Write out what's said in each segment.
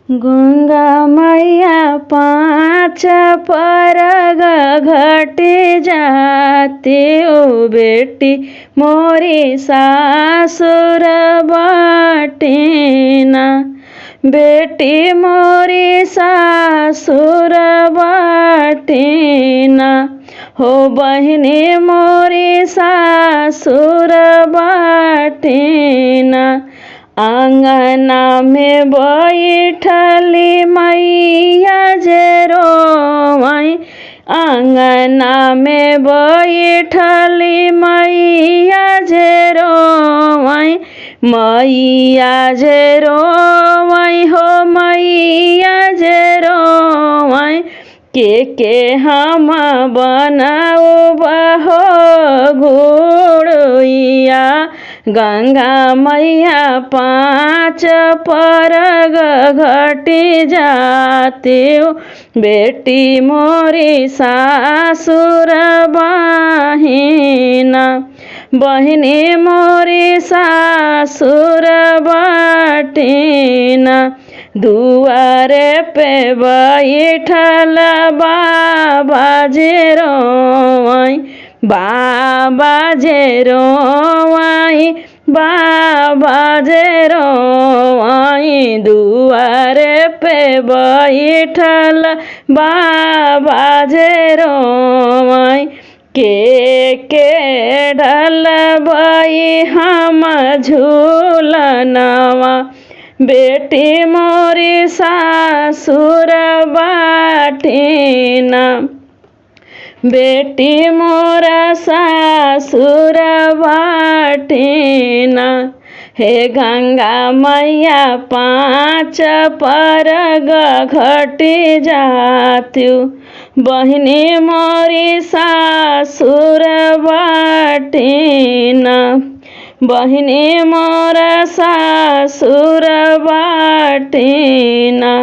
गंगा मैया पाँच परग घटे जाते ओ बेटी मोरी सासुर बाटे ना। बेटी मोरी सासुर बाटे ना हो बहिनी मोरी सासुर बाटे ना। आंगना में बैठली मैया जे रोवई आंगना में बैठली मैया जे रोवई मैया जे रोवई हो मैया जे रोवई के हम बनाऊ बहो गुड़िया। गंगा मैया पाँच परग घटी जाते बेटी मोरी सासुर बहिना। बहिनी मोरी सासुर बाटिना। दुआरे पे बैठल बाबा जे रोवई बाबा जे रोवई बाबा जे रोवई। दुआरे पे बैठल बाबा जे रोवई के ढलबई हम झूलनवा। बेटी मोरी सासुर बाटिना। बेटी मोरा सासुर बाटिना। हे गंगा मैया पाँच परग घटी जात्यु बहिनी मोरी सासुर बाटिना। बहिनी मोरा सासुर बाटिना।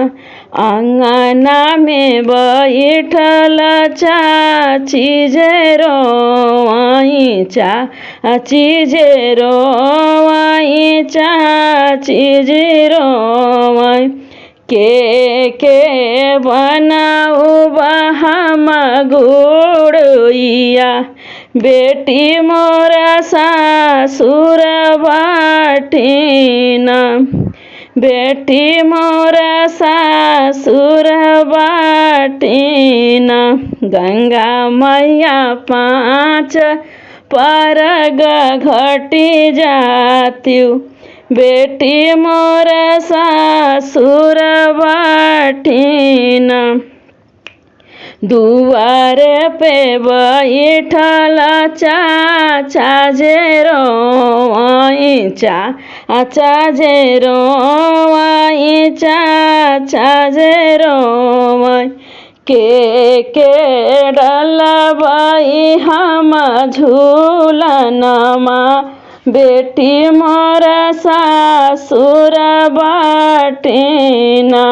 आंगना में बैठल चाची जे रोवई चाची जे रोवई चाची जे रोवई के बनाऊ हम गुड़िया। बेटी मोरा सासुर बाटिना। बेटी मोरा सासुर बाटिना। गंगा मैया पाँच परग घटी जात्यु बेटी मोरा सासुर बाटिना। दुआरे पे बैठल चाचा जे रोवई चाचा जे रोवई चाचा जे रोवई के डलबई हम झूलनमा। बेटी मोरा सासुर बाटिना।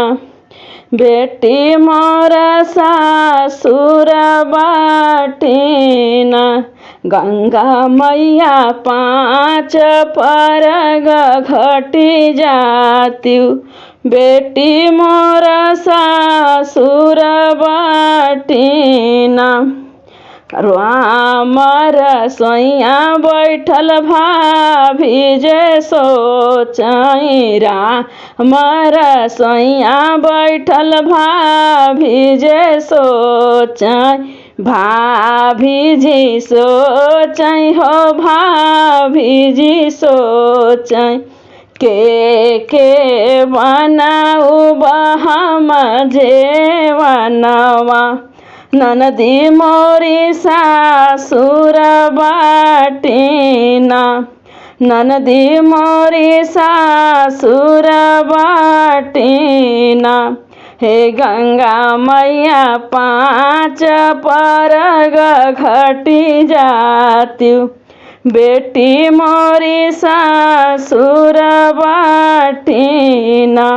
बेटी मोरा सासुर बाटिना। गंगा मैया पाँच परग घटी जात्यु बेटी मोरा सासुर बाटिना। राम रसोइया बैठल भाभी जे सोचई राम रसोइया बैठल भाभी जे सोचई भाभी जी सोचई हो भाभी जी सोचई के बनाऊ हम जेवनवा। ननदी मोरी सासुर बाटिना। ननदी मोरी सासुर बाटिना। हे गंगा मैया पाँच परग घटी जात्यु बेटी मोरी सासुर बाटिना।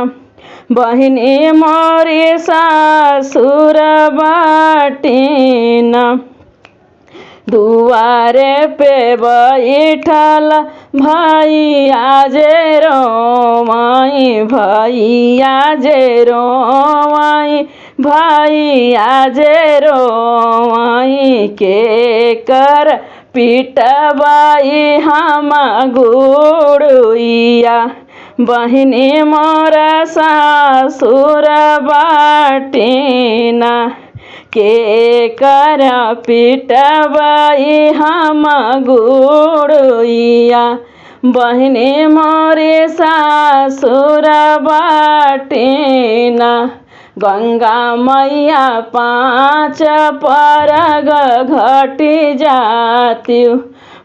बहिनी मोरी सासुर बाटिना। दुआरे पे बैठल भैया जे रोवाई, भैया जे रोवाई, भैया जे रोवाई। के कर पिटबाई हम गुड़िया, बहिनी मोर सासुर बाटिना। के कर पिटबाई हम गुड़िया, बहिनी मोरे सासुर बाटिना। गंगा मैया 5 परग घटी जाती,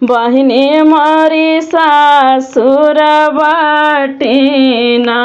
बहिनी मोरी सासुर बाटिना।